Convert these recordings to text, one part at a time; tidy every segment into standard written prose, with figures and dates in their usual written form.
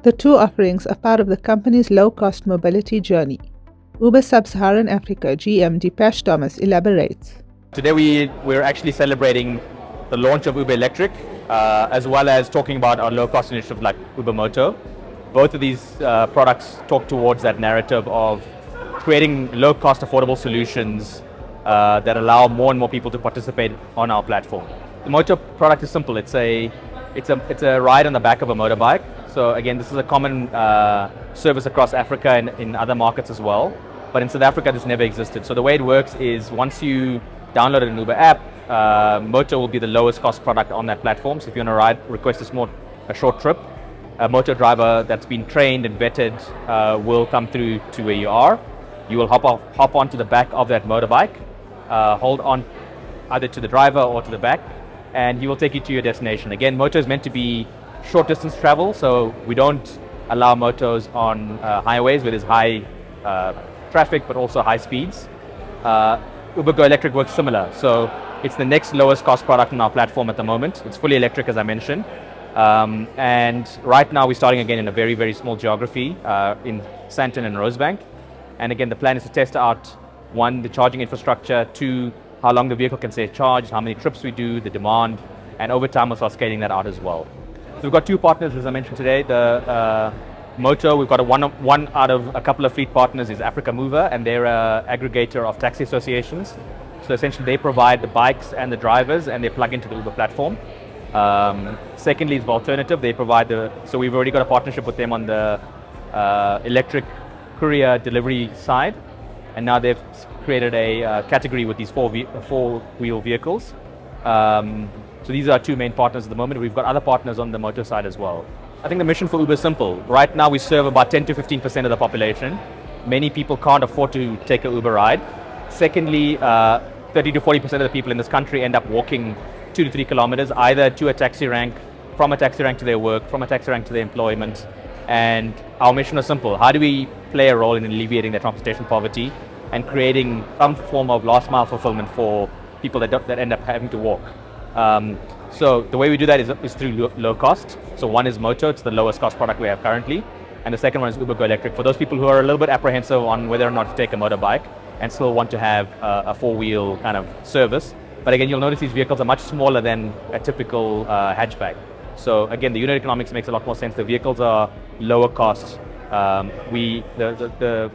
The two offerings are part of the company's low-cost mobility journey. Uber Sub-Saharan Africa GM Deepesh Thomas elaborates. Today we're actually celebrating the launch of Uber Electric, as well as talking about our low-cost initiative like Uber Moto. Both of these products talk towards that narrative of creating low-cost, affordable solutions that allow more and more people to participate on our platform. The Moto product is simple. It's a ride on the back of a motorbike. So again, this is a common service across Africa and in other markets as well. But in South Africa, this never existed. So the way it works is once you download an Uber app, Moto will be the lowest cost product on that platform. So if you want to ride, request a short trip, a Moto driver that's been trained and vetted will come through to where you are. You will hop onto the back of that motorbike, hold on either to the driver or to the back, and he will take you to your destination. Again, Moto is meant to be short distance travel, so we don't allow motos on highways where there's high traffic but also high speeds. Uber Go Electric works similar, so it's the next lowest cost product on our platform at the moment. It's fully electric, as I mentioned, and right now we're starting again in a very, very small geography in Sandton and Rosebank. And again, the plan is to test out, one, the charging infrastructure, two, how long the vehicle can stay charged, how many trips we do, the demand, and over time we'll start scaling that out as well. So we've got two partners, as I mentioned today. The Moto, we've got one out of a couple of fleet partners is Africa Mover, and they're an aggregator of taxi associations. So essentially they provide the bikes and the drivers, and they plug into the Uber platform. Secondly is Volternative. They provide so we've already got a partnership with them on the electric courier delivery side, and now they've created a category with these four-wheel vehicles. So these are our two main partners at the moment. We've got other partners on the motor side as well. I think the mission for Uber is simple. Right now we serve about 10 to 15% of the population. Many people can't afford to take an Uber ride. Secondly, 30 to 40% of the people in this country end up walking 2 to 3 kilometers, either to a taxi rank, from a taxi rank to their work, from a taxi rank to their employment. And our mission is simple. How do we play a role in alleviating their transportation poverty and creating some form of last mile fulfillment for people that end up having to walk? So the way we do that is through low cost. So one is Moto, it's the lowest cost product we have currently. And the second one is Uber Go Electric, for those people who are a little bit apprehensive on whether or not to take a motorbike and still want to have a four-wheel kind of service. But again, you'll notice these vehicles are much smaller than a typical hatchback. So again, the unit economics makes a lot more sense. The vehicles are lower cost. The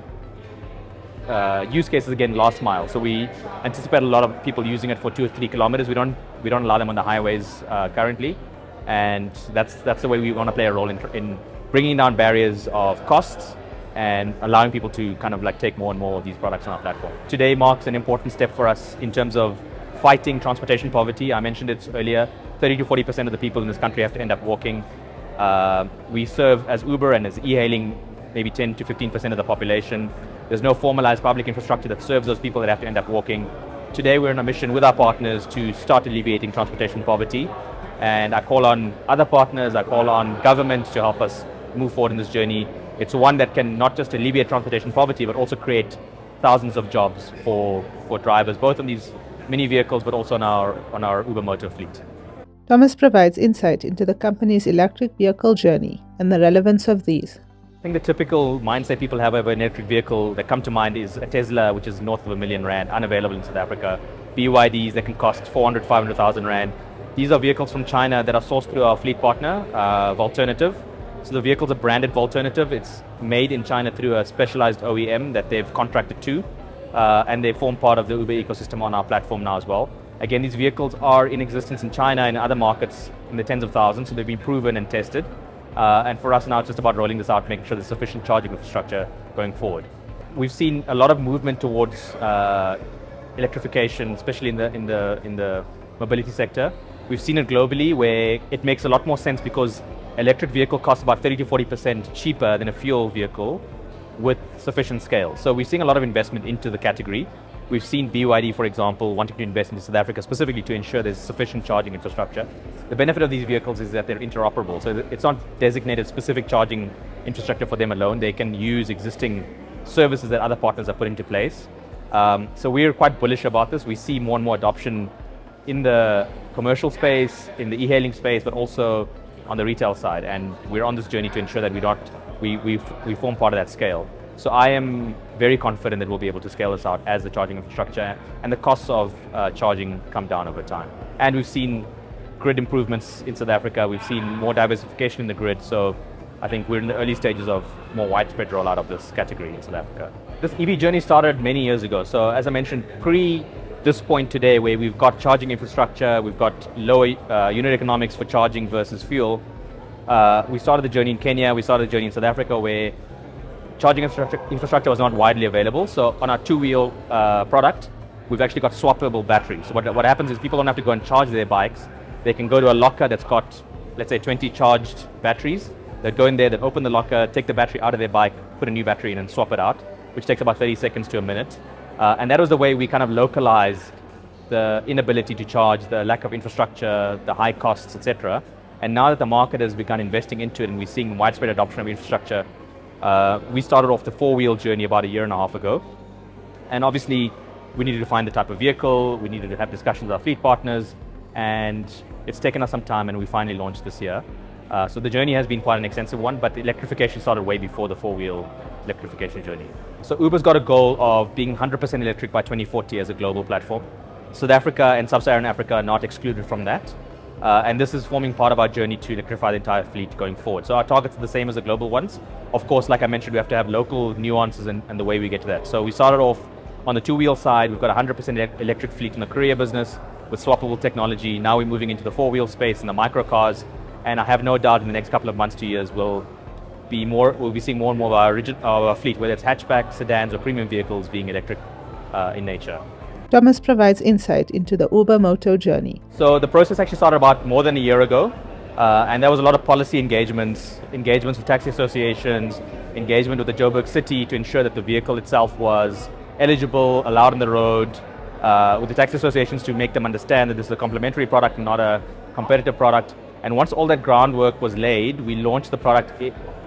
use case is again last mile. So we anticipate a lot of people using it for 2 or 3 kilometers. We don't allow them on the highways currently, and that's the way we want to play a role in bringing down barriers of costs and allowing people to kind of like take more and more of these products on our platform. Today marks an important step for us in terms of fighting transportation poverty. I mentioned it earlier. 30 to 40% of the people in this country have to end up walking. We serve as Uber and as e-hailing maybe 10 to 15% of the population. There's no formalized public infrastructure that serves those people that have to end up walking. Today we're on a mission with our partners to start alleviating transportation poverty. And I call on other partners, I call on governments to help us move forward in this journey. It's one that can not just alleviate transportation poverty, but also create thousands of jobs for drivers, both on these mini vehicles, but also on our Uber Moto fleet. Thomas provides insight into the company's electric vehicle journey and the relevance of these. I think the typical mindset people have of an electric vehicle that come to mind is a Tesla, which is north of R1 million, unavailable in South Africa. BYDs that can cost 400, 500,000 Rand. These are vehicles from China that are sourced through our fleet partner, Volternative. So the vehicles are branded Volternative. It's made in China through a specialized OEM that they've contracted to, and they form part of the Uber ecosystem on our platform now as well. Again, these vehicles are in existence in China and other markets in the tens of thousands, so they've been proven and tested. And for us now, it's just about rolling this out, making sure there's sufficient charging infrastructure going forward. We've seen a lot of movement towards electrification, especially in the mobility sector. We've seen it globally, where it makes a lot more sense because electric vehicle costs about 30 to 40% cheaper than a fuel vehicle with sufficient scale. So we're seeing a lot of investment into the category. We've seen BYD, for example, wanting to invest into South Africa specifically to ensure there's sufficient charging infrastructure. The benefit of these vehicles is that they're interoperable. So it's not designated specific charging infrastructure for them alone. They can use existing services that other partners have put into place. So we're quite bullish about this. We see more and more adoption in the commercial space, in the e-hailing space, but also on the retail side, and we're on this journey to ensure that we form part of that scale. So I am very confident that we'll be able to scale this out as the charging infrastructure and the costs of charging come down over time. And we've seen grid improvements in South Africa. We've seen more diversification in the grid. So I think we're in the early stages of more widespread rollout of this category in South Africa. This EV journey started many years ago. So as I mentioned, pre this point today where we've got charging infrastructure, we've got lower unit economics for charging versus fuel, we started the journey in Kenya, we started the journey in South Africa where charging infrastructure was not widely available. So on our two-wheel product, we've actually got swappable batteries. So what happens is people don't have to go and charge their bikes. They can go to a locker that's got, let's say, 20 charged batteries. They go in there, they open the locker, take the battery out of their bike, put a new battery in and swap it out, which takes about 30 seconds to a minute. And that was the way we kind of localized the inability to charge, the lack of infrastructure, the high costs, etc. And now that the market has begun investing into it and we're seeing widespread adoption of infrastructure, we started off the four-wheel journey about a year and a half ago. And obviously, we needed to find the type of vehicle, we needed to have discussions with our fleet partners, and it's taken us some time and we finally launched this year. So the journey has been quite an extensive one, but the electrification started way before the four-wheel electrification journey. So Uber's got a goal of being 100% electric by 2040 as a global platform. South Africa and Sub-Saharan Africa are not excluded from that. And this is forming part of our journey to electrify the entire fleet going forward. So our targets are the same as the global ones. Of course, like I mentioned, we have to have local nuances and the way we get to that. So we started off on the two-wheel side. We've got 100% electric fleet in the courier business with swappable technology. Now we're moving into the four-wheel space and the microcars. And I have no doubt in the next couple of months to years, we'll be seeing more and more of our fleet, whether it's hatchback, sedans, or premium vehicles being electric in nature. Thomas provides insight into the Uber Moto journey. So the process actually started about more than a year ago, and there was a lot of policy engagements with taxi associations, engagement with the Joburg city to ensure that the vehicle itself was eligible, allowed on the road, with the taxi associations to make them understand that this is a complementary product and not a competitive product. And once all that groundwork was laid, we launched the product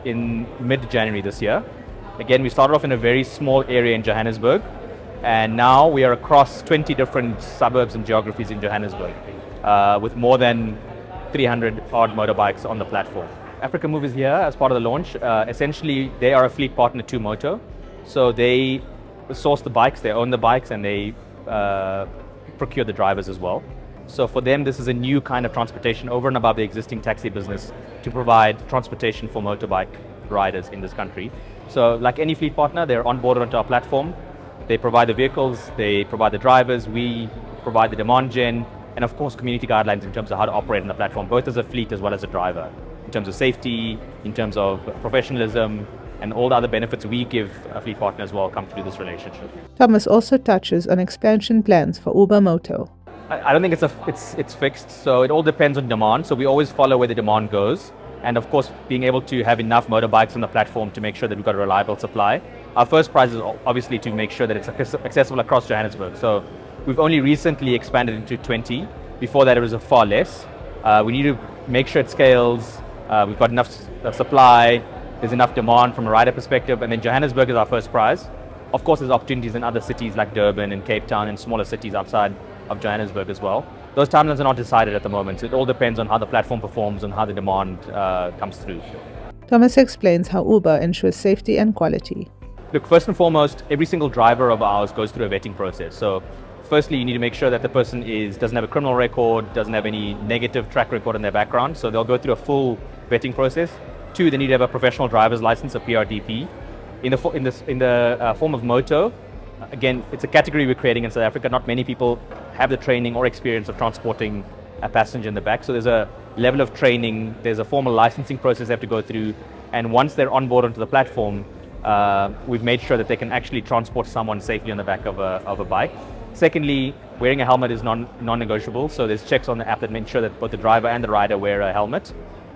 in mid-January this year. Again, we started off in a very small area in Johannesburg, and now we are across 20 different suburbs and geographies in Johannesburg, with more than 300 odd motorbikes on the platform. Africa Move is here as part of the launch. Essentially, they are a fleet partner to Moto. So they source the bikes, they own the bikes, and they procure the drivers as well. So for them, this is a new kind of transportation over and above the existing taxi business to provide transportation for motorbike riders in this country. So like any fleet partner, they're onboarded onto our platform. They provide the vehicles, they provide the drivers, we provide the demand gen, and of course community guidelines in terms of how to operate on the platform, both as a fleet as well as a driver, in terms of safety, in terms of professionalism, and all the other benefits we give a fleet partner as well come through this relationship. Thomas also touches on expansion plans for Uber Moto. I don't think it's fixed, so it all depends on demand. So we always follow where the demand goes, and of course being able to have enough motorbikes on the platform to make sure that we've got a reliable supply. Our first prize is obviously to make sure that it's accessible across Johannesburg. So we've only recently expanded into 20. Before that it was a far less. We need to make sure it scales. We've got enough supply, there's enough demand from a rider perspective, and then Johannesburg is our first prize. Of course there's opportunities in other cities like Durban and Cape Town and smaller cities outside of Johannesburg as well. Those timelines are not decided at the moment. So it all depends on how the platform performs and how the demand comes through. Thomas explains how Uber ensures safety and quality. Look, first and foremost, every single driver of ours goes through a vetting process. So firstly, you need to make sure that the person doesn't have a criminal record, doesn't have any negative track record in their background. So they'll go through a full vetting process. 2, they need to have a professional driver's license, a PRDP. In the form of Moto, again, it's a category we're creating in South Africa. Not many people have the training or experience of transporting a passenger in the back. So there's a level of training, there's a formal licensing process they have to go through. And once they're on board onto the platform, we've made sure that they can actually transport someone safely on the back of a bike. Secondly, wearing a helmet is non-negotiable. So there's checks on the app that make sure that both the driver and the rider wear a helmet.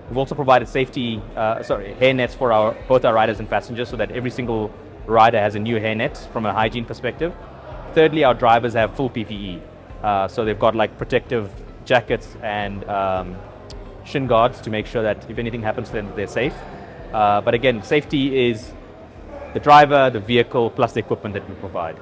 We've also provided hair nets for both our riders and passengers so that every single rider has a new hairnet from a hygiene perspective. Thirdly, our drivers have full PPE. So they've got like protective jackets and shin guards to make sure that if anything happens to them, they're safe. But again, safety is the driver, the vehicle, plus the equipment that we provide.